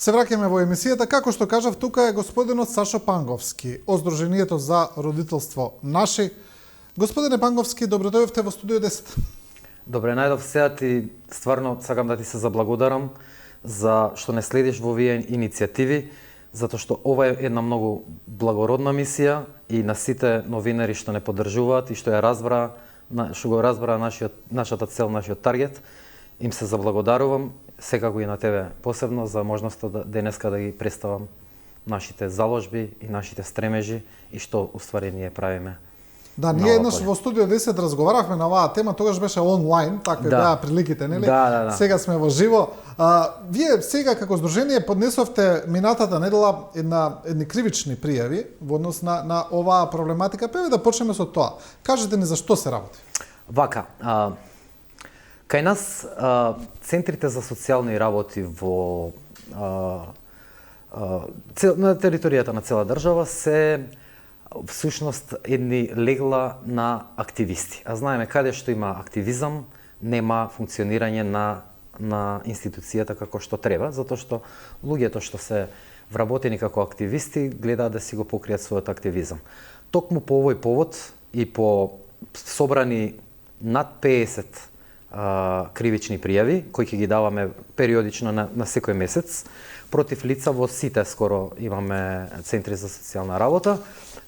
Се враќаме во емисијата, како што кажав, тука е господинот Сашо Панговски, од Сдруженијето за родителство Наши. Господине Панговски, добро дојдовте во студио 10. Добре најдов, сега ти стварно сакам да ти се заблагодарам за што не следиш во овие иницијативи, затоа што ова е една многу благородна мисија и на сите новинари што не поддржуваат и што го разбра нашата цел, нашиот таргет, им се заблагодарувам, секако и на тебе посебно за можноста денеска да ги представам нашите заложби и нашите стремежи и што уствари ние правиме. Да, ние еднаш во студио 10 разговаравме на оваа тема, тогаш беше онлайн, такви беа приликите, нели? Да. Сега сме во живо. Вие сега како здружение поднесовте минатата недела едни кривични пријави во однос на оваа проблематика. Певе да почнеме со тоа. Кажете ни за што се работи? Вака, кај нас центрите за социјални работи на територијата на цела држава се всушност едни легла на активисти. А знаеме каде што има активизам, нема функционирање на институцијата како што треба, затоа што луѓето што се вработени како активисти гледаат да си го покријат својот активизам. Токму по овој повод и по собрани над 50 кривични пријави, кои ќе ги даваме периодично на секој месец, против лица во сите скоро имаме центри за социјална работа,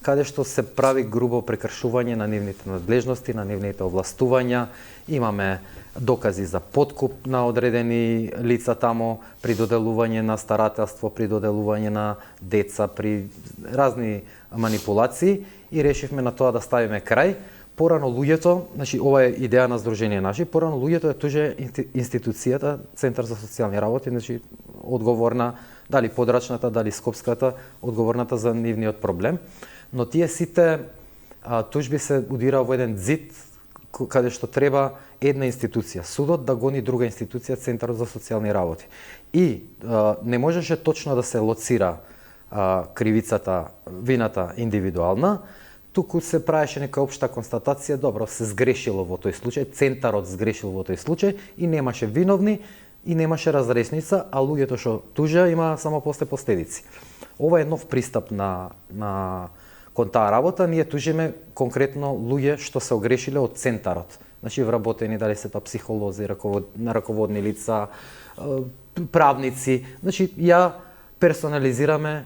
каде што се прави грубо прекршување на нивните надлежности, на нивните овластувања. Имаме докази за подкуп на одредени лица тамо, при доделување на старателство, при доделување на деца, при разни манипулации и решивме на тоа да ставиме крај. Порано луѓето, значи ова е идеја на Сдружение Наши, порано луѓето ја туже институцијата Центар за социјални работи, значи одговорна, дали подрачната, дали скопската, одговорната за нивниот проблем. Но тие сите тужби се удира во еден зид каде што треба една институција, судот да гони друга институција, Центарот за социјални работи. И не можеше точно да се лоцира кривицата, вината индивидуална, туку се правеше нека општа констатација, добро, се сгрешило во тој случај, Центарот сгрешил во тој случај и немаше виновни и немаше разрешница, а луѓето што тужеа има само после последици. Ова е нов пристап кон таа работа. Ние тужиме конкретно луѓе што се огрешиле од Центарот. Значи вработени, дали се тоа психолози, раководни лица, правници. Значи ја персонализираме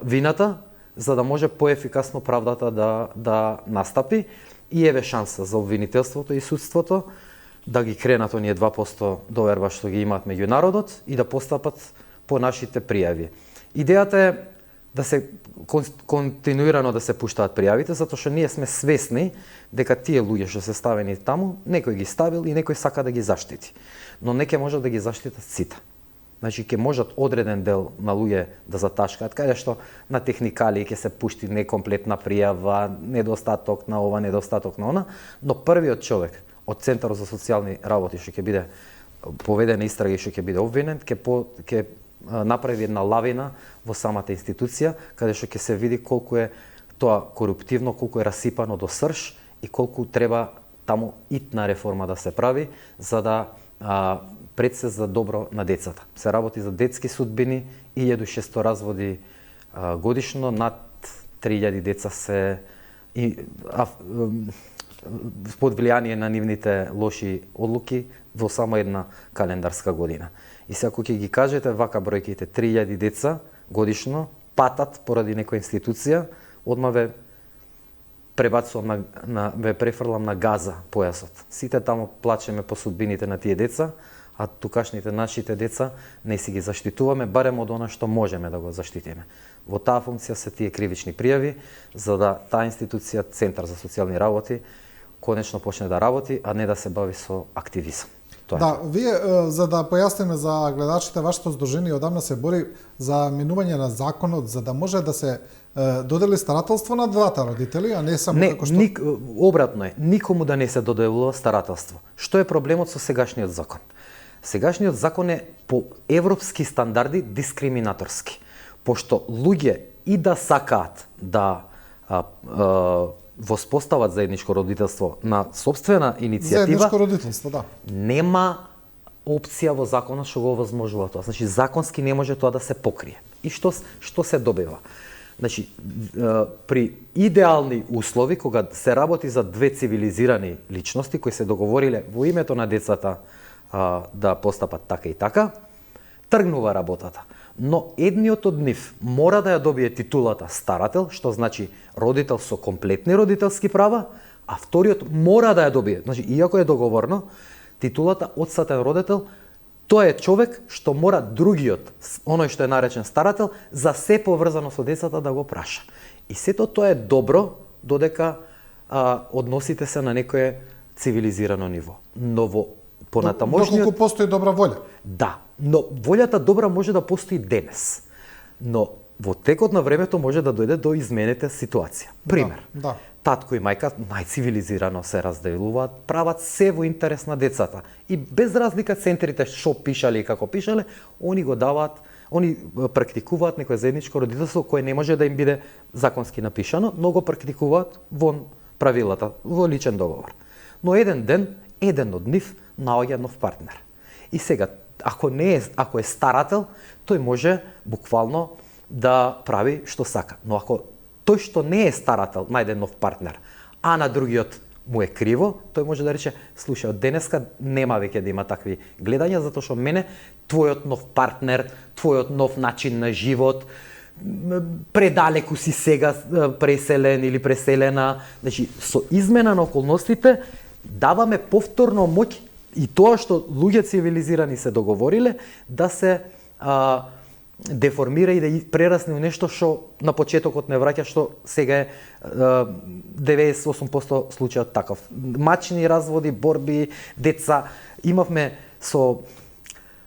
вината за да може поефикасно правдата да настапи и еве шанса за обвинителството и судството да ги кренат оние 2% доверба што ги имаат меѓу народот и да постапат по нашите пријави. Идејата е да се континуирано да се пуштаат пријавите, затоа што ние сме свесни дека тие луѓе што се ставени таму, некој ги ставил и некој сака да ги заштити. Но не ќе можат да ги заштитат сите. Значи ќе можат одреден дел на луѓе да заташкаат, каде што на техникали ќе се пушти некомплетна пријава, недостаток на ова, недостаток на она, но првиот човек од Центарот за социјални работи што ќе биде поведена истрага и што ќе биде обвинен, ќе направи една лавина во самата институција, каде што ќе се види колку е тоа коруптивно, колку е расипано до срж и колку треба таму итна реформа да се прави за да пред се за добро на децата. Се работи за детски судбини, 1600 разводи годишно, над 3000 деца се под влијание на нивните лоши одлуки во само една календарска година. И сега кога ќе ги кажете вака бројките 3000 деца годишно патат поради некоја институција, одма ве пребацувам ве префрлам на Газа појасот. Сите таму плачеме по судбините на тие деца, а тукашните нашите деца не си ги заштитуваме, барем од она што можеме да го заштитиме. Во таа функција се тие кривични пријави, за да таа институција, Центар за социјални работи, конечно почне да работи, а не да се бави со активизам. Да, вие, за да појасниме за гледачите, вашето здружение одамна се бори за минување на законот, за да може да се додели старателство на двата родители, а не само како што... Обратно е, никому да не се доделува старателство. Што е проблемот со сегашниот закон? Сегашниот закон е по европски стандарди дискриминаторски, пошто луѓе и да сакаат да воспостават заедничко родителство на сопствена иницијатива, заедничко родителство, да. Нема опција во законот што го овозможува тоа. Значи законски не може тоа да се покрие. И што се добива? Значи при идеални услови кога се работи за две цивилизирани личности кои се договориле во името на децата да постапат така и така, тргнува работата. Но едниот од нив мора да ја добие титулата старател, што значи родител со комплетни родителски права, а вториот мора да ја добие. Значи, иако е договорно, титулата одсатен родител, тоа е човек што мора другиот, оној што е наречен старател, за се поврзано со децата да го праша. И сето тоа е добро, додека односите се на некое цивилизирано ниво. Но во понатамошниот... Доколку постои добра волја. Да, но волјата добра може да постои денес. Но во текот на времето може да дојде до изменета ситуација. Пример, Да. татко и мајка најцивилизирано се разделуваат, прават се во интерес на децата. И без разлика центрите што пишале и како пишале, они го даваат, они практикуваат некое заедничко родителство кое не може да им биде законски напишано, но го практикуваат вон правилата, во личен договор. Но еден ден, еден од нив наоѓа нов партнер. И сега, ако е старател, тој може буквално да прави што сака. Но ако тој што не е старател најде нов партнер, а на другиот му е криво, тој може да рече: слушај, од денеска нема веќе да има такви гледања, затоа што мене твојот нов партнер, твојот нов начин на живот, предалеку си сега преселен или преселена, значи со измена на околностите даваме повторно моќ и тоа што луѓе цивилизирани се договориле да се деформира и да прерасне у нешто што на почетокот не враќа, што сега е 98% случајот таков. Мачни разводи, борби, деца. Имавме со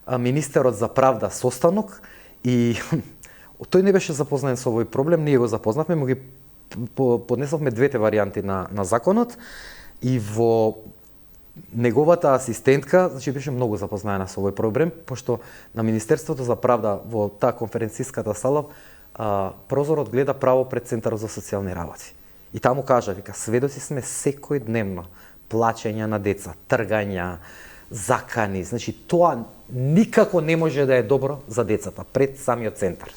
министерот за правда состанок и тој не беше запознаен со овој проблем, ние го запознавме, му ги поднесовме двете варијанти на законот и во неговата асистентка, значи беше многу запознаена со овој проблем, пошто на Министерството за правда во таа конференциската сала прозорот гледа право пред Центарот за социјални работи. И таму кажа, вика, сведоци сме секојдневно плаќања на деца, тргања, закани, значи тоа никако не може да е добро за децата пред самиот центар.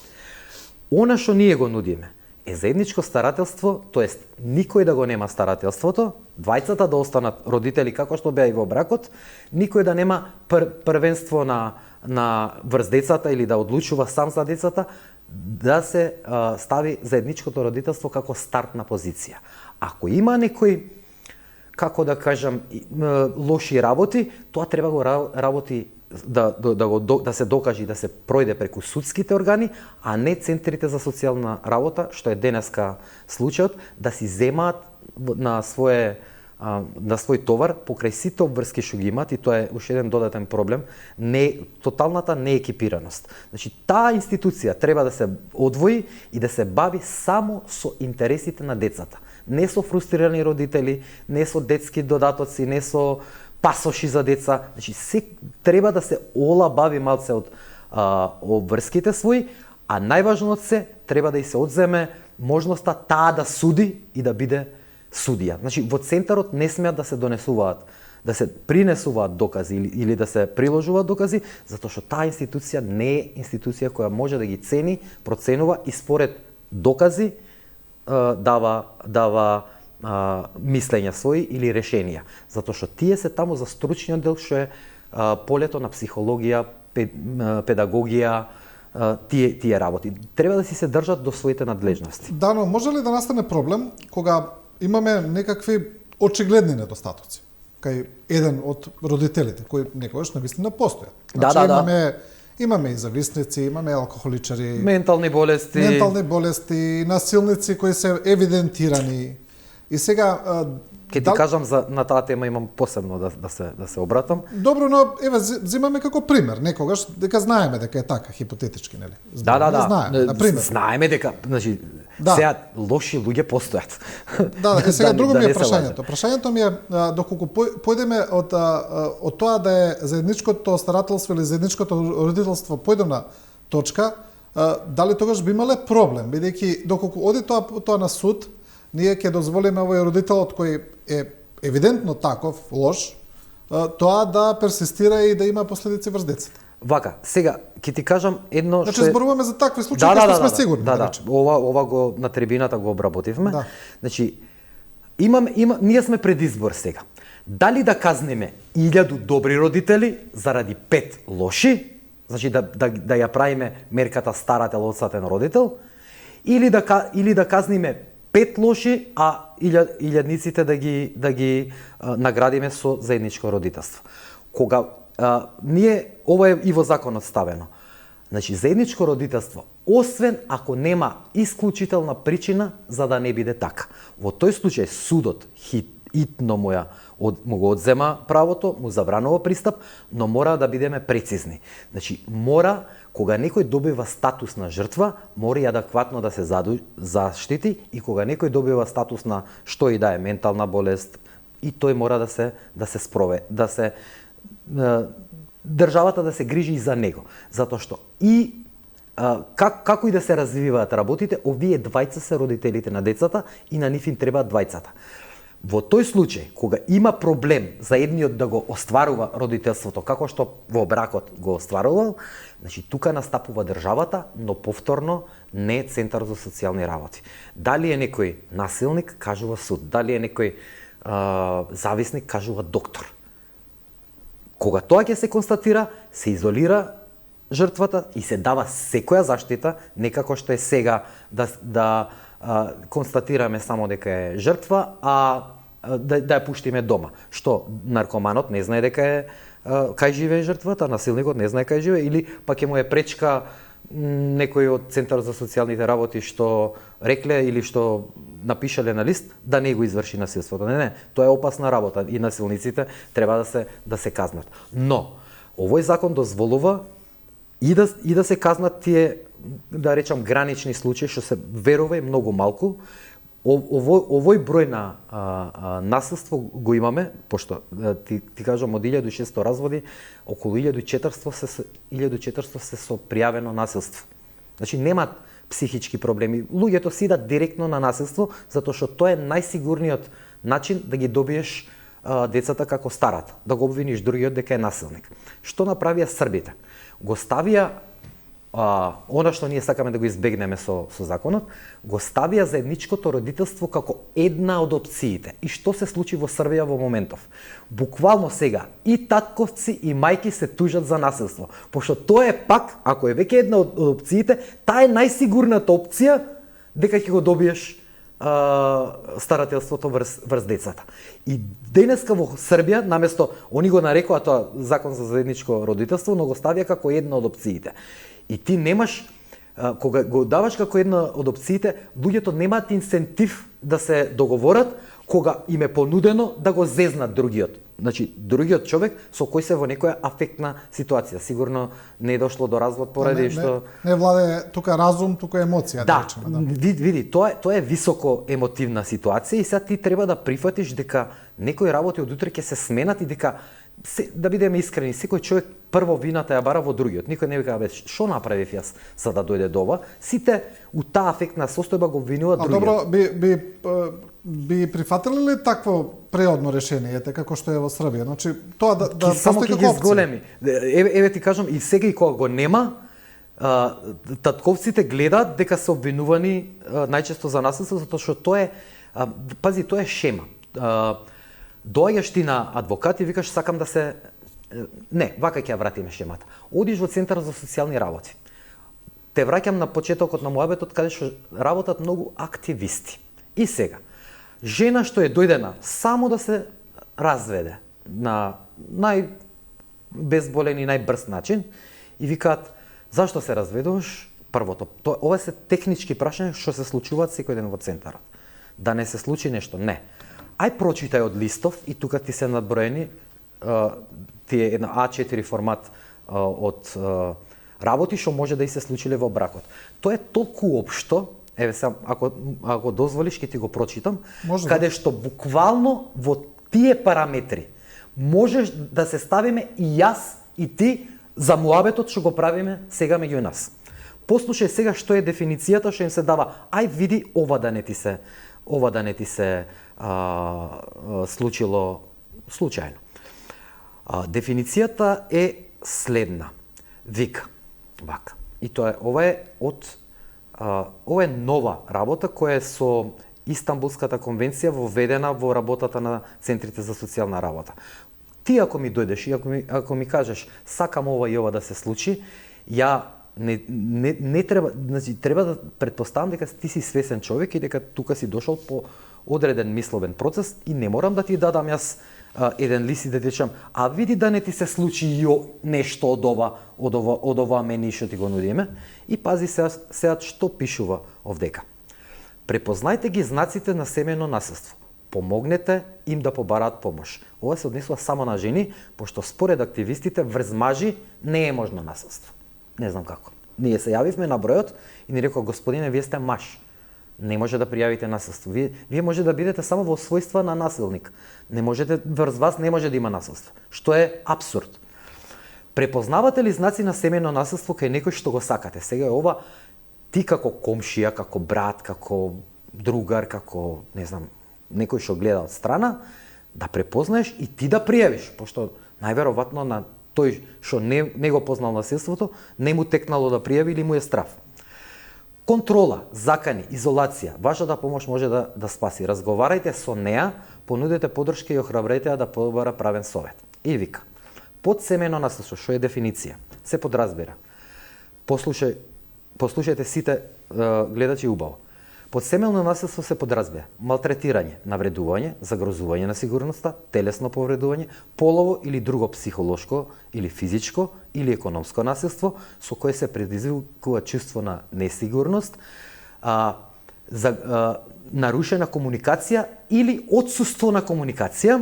Она што ние го нудиме е заедничко старателство, тоест никој да го нема старателството, двајцата да останат родители како што беа и во бракот, никој да нема првенство на врз децата или да одлучува сам за децата, да се стави заедничкото родителство како стартна позиција. Ако има некој, како да кажам, лоши работи, тоа треба го работи да се докаже и да се пројде преку судските органи, а не центрите за социјална работа, што е денеска случајот, да си земаат на свој товар покрај сите обврски што ги имаат, и тоа е уште еден додатен проблем, тоталната неекипираност. Значи, таа институција треба да се одвои и да се бави само со интересите на децата. Не со фрустрирани родители, не со детски додатоци, не со пасоши за деца. Значи, треба да се олабави малце од обврските своји, а најважното се треба да и се одземе можноста таа да суди и да биде судија. Значи, во центарот не смеат да се донесуваат, да се принесуваат докази или да се приложуваат докази, затоа што таа институција не е институција која може да ги цени, проценува и според докази дава мислења своји или решенија. Затоа што тие се таму за стручниот дел, што е полето на психологија, педагогија, тие работи. Треба да си се држат до своите надлежности. Да, но може ли да настане проблем кога имаме некакви очигледни недостатоци кај еден од родителите кои некогаш навистина постојат? Значи, имаме и зависници, имаме алкохоличари, ментални болести, насилници кои се евидентирани. И сега Ке ти кажам на таа тема, имам посебно да се обратам. Добро, но еве земаме како пример, некогаш дека знаеме дека е така хипотетички, нели? Да. Знаеме, на пример. Знаеме дека, значи, сега лоши луѓе постојат. Да, сега друго ми е прашањето. Прашањето ми е доколку појдеме од тоа да е заедничкото старателство или заедничкото родителство појдена точка, дали тогаш би имале проблем, бидејќи доколку оди тоа на суд, ние ќе дозволиме овој родителот кој е евидентно таков, лош, тоа да персистира и да има последици врз децата. Вака, сега ќе ти кажам едно Значи што е... зборуваме за такви случаи кои што сме сигурни, да, речем. ова го на трибината го обработивме. Да. Значи ние сме пред избор сега. Дали да казнеме 1000 добри родители заради 5 лоши, значи да ја правиме мерката старател одсатен родител, или да казниме 5 лоши, а илјадниците да ги наградиме со заедничко родителство. Кога ова е и во законот ставено. Значи заедничко родителство, освен ако нема исклучителна причина за да не биде така. Во тој случај судот хитно му го одзема правото, му забранува пристап, но мора да бидеме прецизни. Значи мора, кога некој добива статус на жртва, мора и адекватно да се заштити, и кога некој добива статус на што и да е ментална болест, и тој мора да се спрове, државата да се грижи и за него, затоа што и како и да се развиваат работите, овие двајца се родителите на децата и на нив им требаат двајцата. Во тој случај, кога има проблем за едниот да го остварува родителството, како што во бракот го остварувал, значи тука настапува државата, но повторно не е Центар за социјални работи. Дали е некој насилник, кажува суд. Дали е некој зависник, кажува доктор. Кога тоа ќе се констатира, се изолира жртвата и се дава секоја заштита, не како што е сега да констатираме само дека е жртва, а да ја пуштиме дома. Што наркоманот не знае дека е кај живее жртвата, насилникот не знае кај живее, или пак ќе му е пречка некој од Центар за социјалните работи што рекле или што напишале на лист да не го изврши насилството. Не, тоа е опасна работа и насилниците треба да се казнат. Но овој закон дозволува и да се казнат тие, да речам, гранични случаи што се верува и многу малку. Овој број на насилство го имаме, пошто ти кажам од 1600 разводи, околу 1400 се со пријавено насилство. Значи немаат психички проблеми. Луѓето си идат директно на насилство, затоа што тоа е најсигурниот начин да ги добиеш децата како старат, да го обвиниш другиот дека е насилник. Што направија србите? Го ставија она што ние сакаме да го избегнеме со законот, го ставија заедничкото родителство како една од опциите. И што се случи во Србија во моментов? Буквално сега и татковци и мајки се тужат за насилство, пошто тоа е пак, ако е веќе една од опциите, таа е најсигурната опција дека ќе го добиеш старателството врз децата. И денеска во Србија, наместо они го нарекоа тоа закон за заедничко родителство, но го ставија како една од опциите. И ти немаш, кога го даваш како една од опциите, луѓето немаат инсентив да се договорат кога им е понудено да го зезнат другиот. Значи, другиот човек со кој се во некоја афектна ситуација. Сигурно не е дошло до развод поради што... Не владе тука разум, тука емоција. Да, види, тоа е високо емотивна ситуација и сега ти треба да прифатиш дека некои работи од утре ќе се сменат и дека да бидеме искрени, секој човек прво вината ја бара во другиот. Никој не вика, што направив јас за да дојде до ова? Сите у таа афектна состојба го обвинуваат другиот. Добро, би прифатиле ли такво преодно решение, како што е во Србија? Значи, тоа да само постои ќе како ги зголеми. Еве ти кажам, и сега и кога го нема, татковците гледаат дека се обвинувани најчесто за насилство, затоа што тоа е, пази, тоа е шема. Доаѓаш ти на адвокат и викаш сакам да се... Не, вака ќе ја вратиме шемата. Одиш во Центар за социјални работи. Те враќам на почетокот на муабетот каде што работат многу активисти. И сега, жена што е дојдена само да се разведе на најбезболен и најбрз начин и викаат, зашто се разведуваш? Првото, ова се технички прашања што се случуваат секој ден во центарот. Да не се случи нешто, не. Ај прочитај од листов и тука ти се надброени тие една А4 формат од работи што може да и се случиле во бракот. Тоа е толку општо, еве сега ако дозволиш ќе ти го прочитам, каде што буквално во тие параметри можеш да се ставиме и јас и ти за муабетот што го правиме сега меѓу нас. Послушај сега што е дефиницијата што им се дава. Ај види ова да не ти се случило случајно. Дефиницијата е следна. Вика, вака. И тоа е, ова е нова работа која е со Истанбулската конвенција воведена во работата на центрите за социјална работа. Ти ако ми дојдеш и ако ми кажеш сакам ова и ова да се случи, ја не треба, значи треба да претпоставам дека ти си свесен човек и дека тука си дошол по одреден мисловен процес и не морам да ти дадам јас еден лист и да ти речам, а види да не ти се случи нешто од ова мени што ти го нудиме. И пази сега што пишува овдека. Препознајте ги знаците на семејно насилство. Помогнете им да побараат помош. Ова се однесува само на жени, пошто според активистите врз мажи не е можно насилство. Не знам како. Ние се јавивме на бројот и ни рекоа, господине, вие сте маж. Не може да пријавите насилство. Вие може да бидете само во својства на насилник. Не можете, врз вас не може да има насилство. Што е апсурд. Препознавате ли знаци на семејно насилство кај некој што го сакате? Сега е ова ти како комшија, како брат, како другар, како, не знам, некој што гледа од страна, да препознаеш и ти да пријавиш, пошто најверојатно на тој што не го познал насилството, не му текнало да пријави или му е страв. Контрола, закани, изолација, вашата помош може да спаси. Разговарајте со неа, понудете подршка и охрабрете ја да побара правен совет. И вика, под семејно насилство, што е дефиниција, се подразбира. Послушајте сите гледачи убаво. Под семејно насилство се подразбира малтретирање, навредување, загрозување на сигурноста, телесно повредување, полово или друго психолошко или физичко или економско насилство со кое се предизвикува чувство на несигурност, нарушена комуникација или отсуство на комуникација,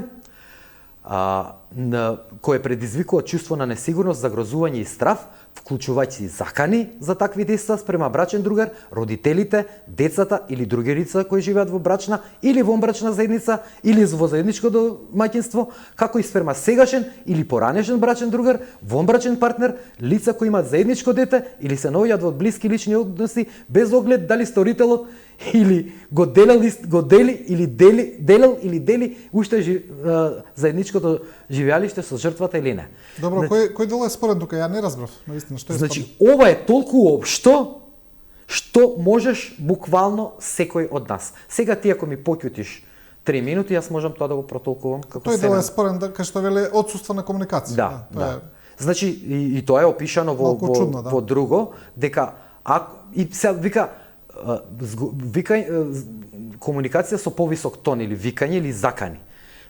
кое предизвикува чувство на несигурност, загрозување и страв, вклучувајќи закани за такви дејства спрема брачен другар, родителите, децата или други лица кои живеат во брачна или вонбрачна заедница или во заедничко домаќинство, како и спрема сегашен или поранешен брачен другар, вонбрачен партнер, лица кои имаат заедничко дете или се наоѓаат во блиски лични односи без оглед дали сторителот или го дели или дели уште заедничкото живеалиште со жртвата или не. Добро, кој дел е спорен тука? Ја не разбрав, наистина, што е спорен? Значи, ова е толку општо што можеш буквално секој од нас. Сега ти ако ми поќутиш 3 минути, јас можам тоа да го протолкувам како тој дел е спорен, кај што веле отсуство на комуникација. Да. Значи и тоа е опишано во друго, дека и се вика комуникација со повисок тон или викање или закани.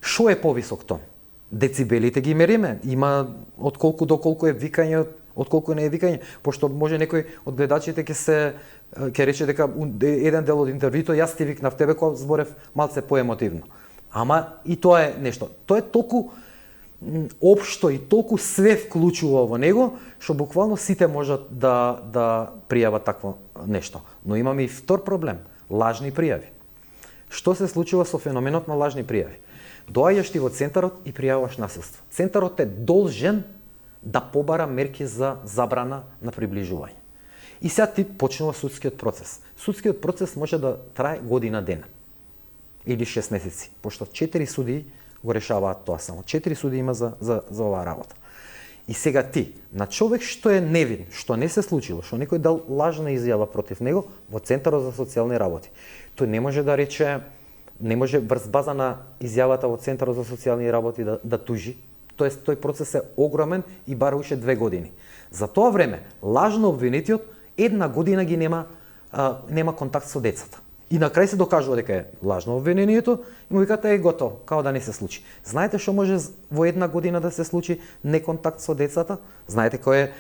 Што е повисок тон? Децибелите ги мериме. Има од колку до колку е викање, од колку не е викање, пошто може некој од гледачите ќе рече дека еден дел од интервјуто јас ти викнав тебе кога зборев малце поемотивно. Ама и тоа е нешто. Тоа е толку општо и толку све вклучува во него, што буквално сите можат да пријават такво нешто. Но имаме и втор проблем – лажни пријави. Што се случува со феноменот на лажни пријави? Доаѓаш ти во центарот и пријаваш насилство. Центарот е должен да побара мерки за забрана на приближување. И сега ти почнува судскиот процес. Судскиот процес може да трае година дена или 6 месеци, пошто 4 суди го решаваат тоа само. 4 суди има за оваа работа. И сега ти, на човек што е невин, што не се случило, што некој дал лажна изјава против него во Центарот за социјални работи, тој не може да рече, не може врз база на изјавата во Центарот за социјални работи да тужи. Тоест, тој процес е огромен и бара уште 2 години. За тоа време, лажно обвинетиот 1 година ги нема контакт со децата. И на крај се докажува дека е лажно обвинението и му викате готово, као да не се случи. Знаете што може во 1 година да се случи неконтакт со децата? Знаете кој е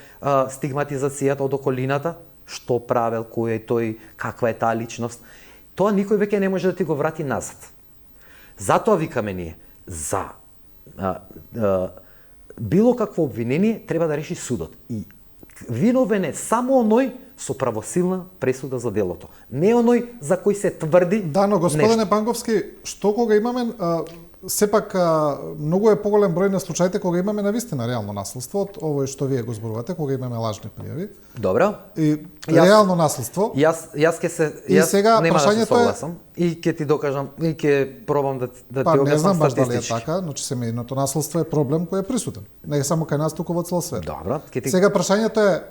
стигматизацијата од околината? Што правел, кој е тој, каква е таа личност? Тоа никој веќе не може да ти го врати назад. Затоа викаме ние, за било какво обвинение треба да реши судот. И виновен е само оној со правосилна пресуда за делото. Не оној за кој се тврди. Да, но господине Панковски, што кога имаме сепак многу е поголем број на случаите кога имаме навистина реално наследство од овој што вие го зборувате, кога имаме лажни пријави. Добро. И реално наследство. Јас ќе се И сега нема да се прашањето е- согласам и ќе ти докажам и ќе пробам да Па ти не објаснам знам баш дали е статистички. така, значи семејното наследство е проблем кој е присутен. Не само кај нас, туку во цел свет. Добро, ќе ти Сега прашањето е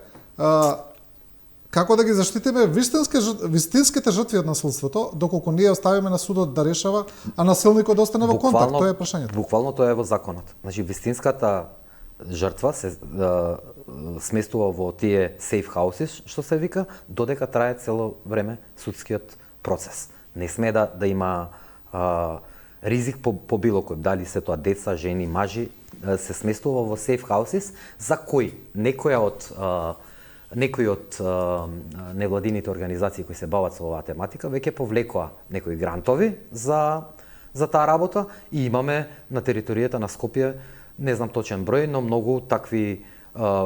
како да ги заштитиме вистинските жртви од наследството, доколку ние оставиме на судот да решава, а насилникот да остане во контакт, тоа е прашањето. Буквално тоа е во законот. Значи вистинската жртва се сместува во тие safe houses, што се вика, додека трае цело време судскиот процес. Не сме да има ризик по било кој, дали се тоа деца, жени, мажи, се сместува во safe houses, за кој некои од невладините организации кои се бават со оваа тематика веќе повлекоа некои грантови за таа работа и имаме на територијата на Скопје, не знам точен број, но многу такви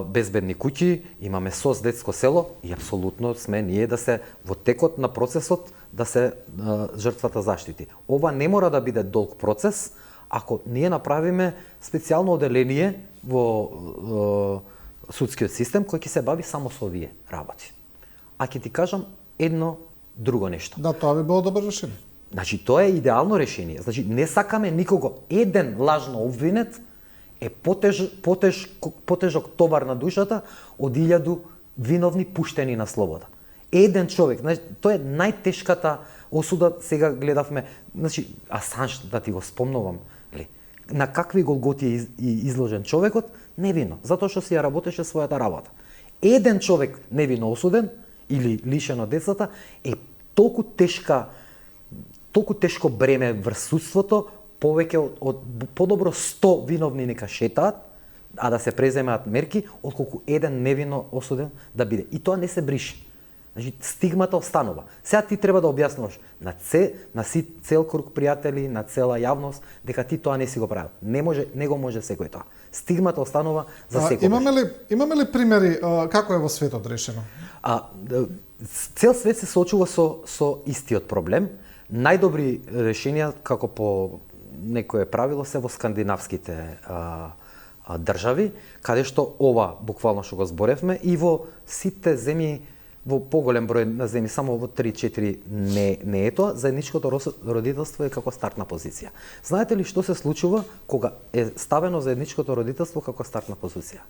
безбедни куќи, имаме СОС детско село и апсолутно сме ние да се во текот на процесот да се жртвата заштити. Ова не мора да биде долг процес ако ние направиме специјално оделение во судскиот систем кој ќе се бави само со овие работи. А ќе ти кажам едно друго нешто. Да, тоа би било добро решение. Значи тоа е идеално решение. Значи не сакаме никого. Еден лажно обвинет е потежок товар на душата од 1000 виновни пуштени на слобода. Еден човек, значи тоа е најтешката осуда. Сега гледавме, значи Асанж, да ти го спомнувам, на какви голготи е изложен човекот, невино, затоа што си ја работеше својата работа. Еден човек невино осуден или лишен од децата е толку тешко бреме врз судството, повеќе од подобро 100 виновни нека шетаат, а да се преземаат мерки, отколку еден невино осуден да биде. И тоа не се брише. Значи, стигмата останува. Сега ти треба да објаснуваш на цел круг пријатели, на цела јавност, дека ти тоа не си го правил. Не го може секој тоа. Стигмата останува за секој. Имаме ли примери како е во светот решено? Цел свет се соочува со истиот проблем. Најдобри решенија, како по некое правило, се во скандинавските држави, каде што ова буквално што го зборевме, и во сите земји, во поголем број на земји, само во 3-4 не е тоа, заедничкото родителство е како стартна позиција. Знаете ли што се случува кога е ставено заедничкото родителство како стартна позиција?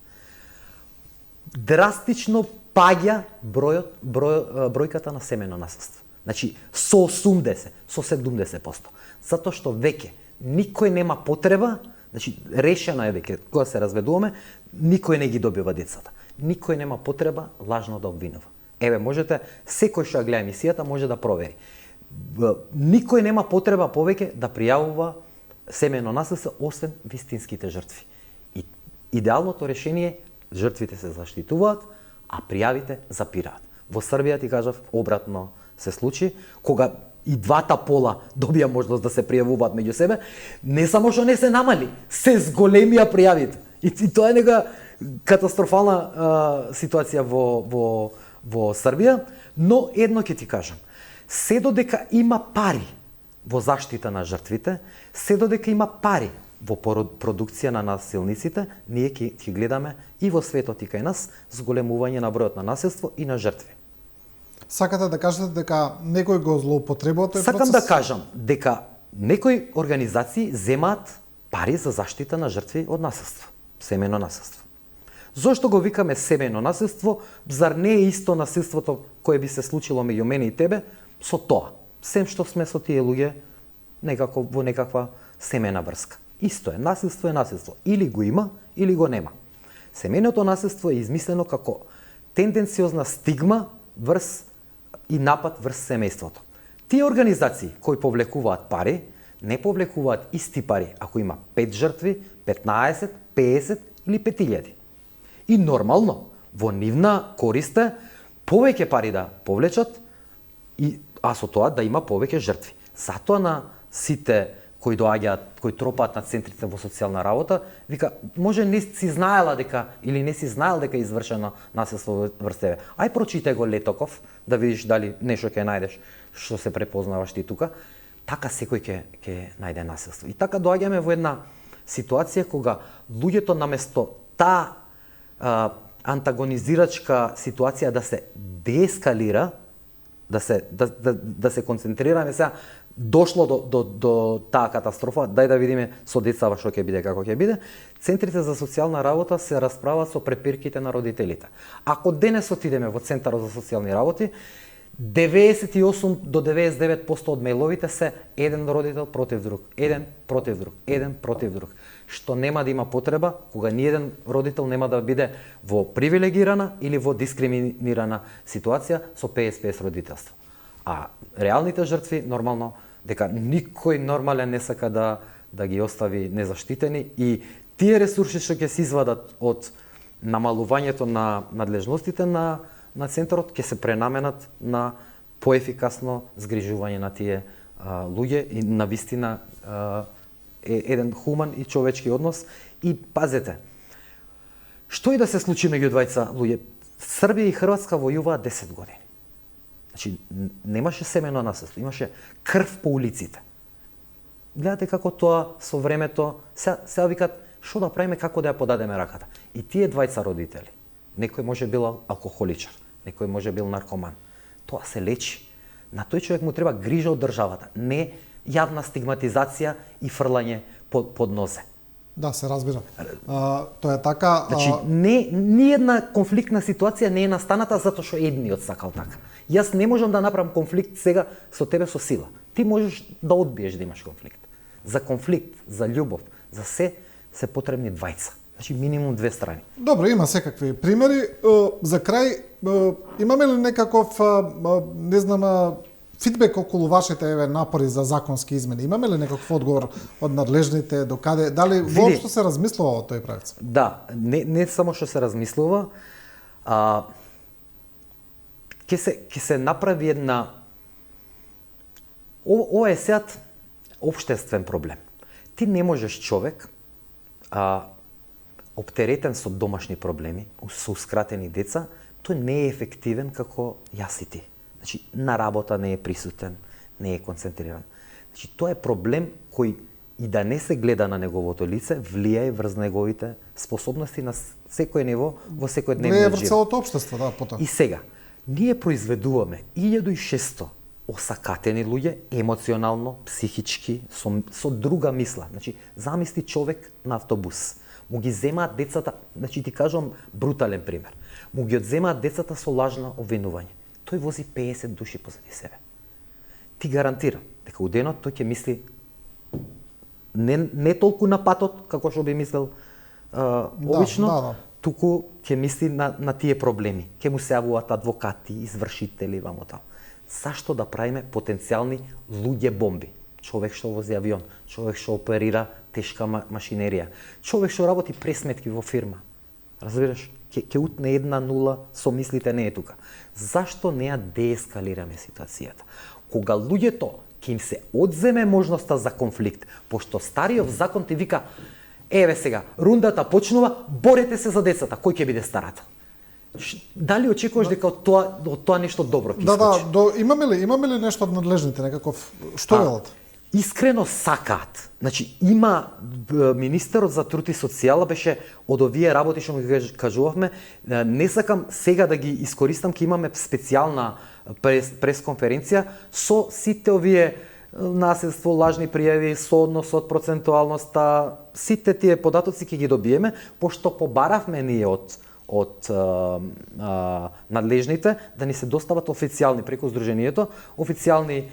Драстично паѓа бројката на семејно наследство. Значи, со 80, со 70%. Затоа што веќе никој нема потреба, значи решено е веќе, кога се разведуваме, никој не ги добива децата. Никој нема потреба лажно да обвинува. Еве, можете, секој што ја гледа емисијата може да провери. Никој нема потреба повеќе да пријавува семејно наследство, освен вистинските жртви. И идеалното решение, жртвите се заштитуваат, а пријавите запираат. Во Србија, ти кажав, обратно се случи, кога и двата пола добија можност да се пријавуваат меѓу себе, не само што не се намали, се зголемија пријавите. И тоа е нека катастрофална ситуација во Србија, но едно ќе ти кажам. Се додека има пари во заштита на жртвите, се додека има пари во продукција на насилниците, ние ќе гледаме и во светот и кај нас зголемување на бројот на насилство и на жртви. Сакате да кажете дека некој го злоупотребува тој процес? Сакам да кажам дека некои организации земаат пари за заштита на жртви од насилство, семејно насилство. Зошто го викаме семејно насилство? Зар не е исто насилството кое би се случило меѓу мене и тебе со тоа? Сем што сме со тие луѓе некако во некаква семејна врска. Исто е, насилство е насилство. Или го има, или го нема. Семејното насилство е измислено како тенденциозна стигма врз и напад врз семејството. Тие организации кои повлекуваат пари, не повлекуваат исти пари ако има 5 жртви, 15, 50 или 5000. И нормално, во нивна корист е повеќе пари да повлечат, а со тоа да има повеќе жртви. Затоа на сите кои доаѓаат, кои тропаат на центрите во социјална работа, вика, може не си знаела дека, или не си знаел дека е извршено насилство врз тебе. Ај прочитај го Летоков, да видиш дали нешто ќе најдеш што се препознаваш ти тука. така секој ќе најде насилство. И така доаѓаме во една ситуација кога луѓето наместо таа антагонизирачка ситуација да се деескалира, да се концентрираме сега, дошло до таа катастрофа, дај да видиме со децава што ќе биде, како ќе биде, центрите за социјална работа се расправаат со препирките на родителите. Ако денес отидеме во Центарот за социјални работи, 98 до 99% од мејловите се еден родител против друг, еден против друг, еден против друг. Што нема да има потреба, кога ниеден родител нема да биде во привилегирана или во дискриминирана ситуација со 50-50 родителство. А реалните жртви, нормално, дека никој нормален не сака да ги остави незаштитени и тие ресурси што ќе се извадат од намалувањето на надлежностите на центарот ќе се пренаменат на поефикасно згрижување на тие луѓе и на вистина еден хуман и човечки однос. И пазете, што и да се случи меѓу двајца луѓе, Србија и Хрватска војуваат 10 години. Значи, немаше семено насилство, имаше крв по улиците. Гледате како тоа со времето, сега викат, што да правиме, како да ја подадеме раката. И тие двајца родители, некој може бил алкохоличар, некој може бил наркоман. Тоа се лечи. На тој човек му треба грижа од државата, не јавна стигматизација и фрлање под нозе. Да, се разбира. Тоа е така. Значи, ниедна конфликтна ситуација не е настаната затоа што едниот сакал така. Јас не можам да направам конфликт сега со тебе со сила. Ти можеш да одбиеш да имаш конфликт. За конфликт, за љубов, за се потребни двајца. Значи минимум две страни. Добро, има секакви примери. За крај, имаме ли некаков, не знам, фидбек околу вашите напори за законски измени? Имаме ли некаков одговор од надлежните, докаде, дали воопшто се размислува во тој правец? Да, не само што се размислува, ќе се направи една... Ова е сега општествен проблем. Ти не можеш човек, оптеретен со домашни проблеми, со ускратени деца, тој не е ефективен како јас и ти. Значи, на работа не е присутен, не е концентриран. Значи, тоа е проблем кој и да не се гледа на неговото лице, влијае врз неговите способности на секој ниво, во секој дневниот живот. Влијае врз целото општество, да, потоа. И сега, ние произведуваме 1600 осакатени луѓе, емоционално, психички, со друга мисла. Значи, замисли човек на автобус. Му ги земаат децата, значи ти кажам брутален пример. Му ги одземаат децата со лажно обвинување. Тој вози 50 души позади себе. Ти гарантирам дека у денот тој ќе мисли не толку на патот како што би мислел обично, туку ќе мисли на тие проблеми. Ќе му се јавуваат адвокати, извршители, вамо таму. Зашто да правиме потенцијални луѓе бомби? Човек што вози авион, човек што оперира тешка машинерија, човек што работи пресметки во фирма. Разбираш? Ќе утне 1-0 со мислите не е тука. Зашто не ја деескалираме ситуацијата? Кога луѓето ќе им се одземе можноста за конфликт, пошто стариот закон ти вика, еве сега, рундата почнува, борете се за децата, кој ќе биде старата? Дали очекуваш дека од тоа нешто добро ќе искочи? Да, имаме ли нешто од надлежните, некаков, што велат? Искрено сакаат. Значи, има министерот за труд и социјала беше од овие работи што ги кажувавме, не сакам сега да ги искористам, ке имаме специјална пресконференција со сите овие насилство, лажни пријави, соодносот, процентуалноста, сите тие податоци ќе ги добиеме, пошто побаравме ние од надлежните да ни се достават официјални преку Сдруженијето, официјални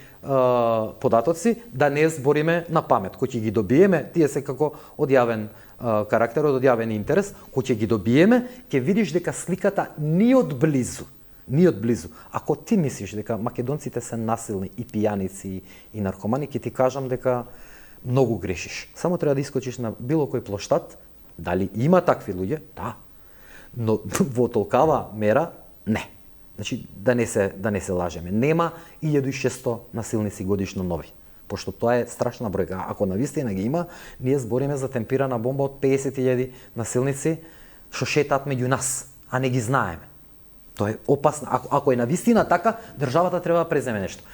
податоци, да не збориме на памет. Кој ќе ги добиеме, тие се како од јавен карактер, од јавен интерес, кој ќе ги добиеме, ќе видиш дека сликата ни од близу. Ако ти мислиш дека македонците се насилни и пијаници и наркомани, ќе ти кажам дека многу грешиш. Само треба да искочиш на било кој плоштад, дали има такви луѓе? Да. Но во толкава мера не. Значи да не се лажеме. Нема 1600 насилници годишно нови. Пошто тоа е страшна бројка. Ако навистина ги има, ние збориме за темпирана бомба од 50.000 насилници што шетаат меѓу нас, а не ги знаеме. Тоа е опасно. Ако е навистина така, државата треба да преземе нешто.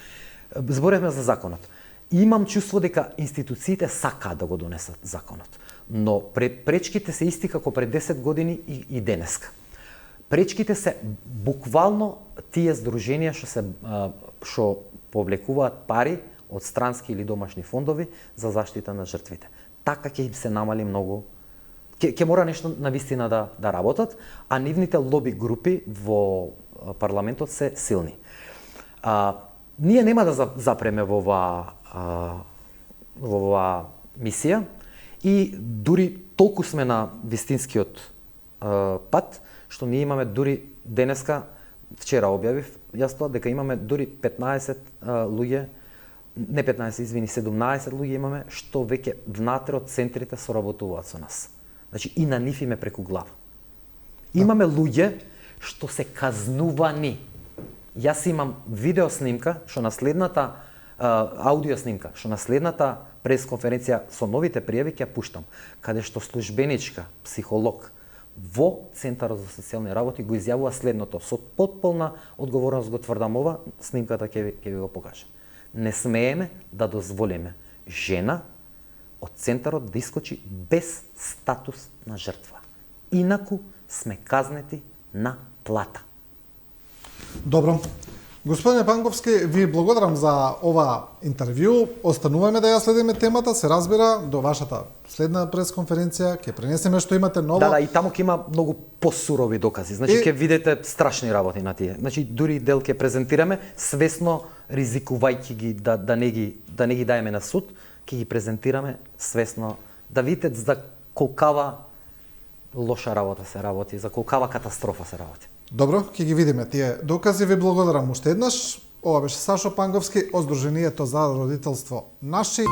Зборевме за законот. Имам чувство дека институциите сакаат да го донесат законот, но пречките се исти како пред 10 години и денеска. Пречките се буквално тие здруженија што повлекуваат пари од странски или домашни фондови за заштита на жртвите. Така ќе им се намали многу. Ќе мора нешто навистина да работат, а нивните лоби групи во парламентот се силни. Ние нема да запреме во оваа мисија и дури толку сме на вистинскиот пат, што ние имаме дури денеска, вчера објавив јас тоа, дека имаме дури 15 луѓе, не 15, извини, 17 луѓе имаме, што веќе внатре од центрите соработуваат со нас. Значи, и на нив име преку глава. Имаме луѓе што се казнувани. Јас имам видео снимка, што на следната аудио снимка, што на следната пресконференција со новите пријави ќе пуштам, каде што службеничка, психолог во Центарот за социјални работи го изјавува следното, со потполна одговорност го тврдам ова, снимката ќе ви го покажа. Не смееме да дозволиме жена од Центарот да искочи без статус на жртва. Инаку сме казнети на плата. Добро. Господине Панковски, ви благодарам за ова интервју. Остануваме да ја следиме темата, се разбира, до вашата следна пресконференција, ќе пренесеме што имате ново. Да, и таму ќе има многу посурови докази. Значи ќе видите страшни работи на тие. Значи дури дел ќе презентираме, свесно ризикувајќи ги да не ги даеме на суд, ќе ги презентираме свесно, да видите за колкава лоша работа се работи, за колкава катастрофа се работи. Добро, ќе ги видиме тие докази. Ви благодарам уште еднаш. Ова беше Сашо Панковски од Сдруженијето за родителство Наши.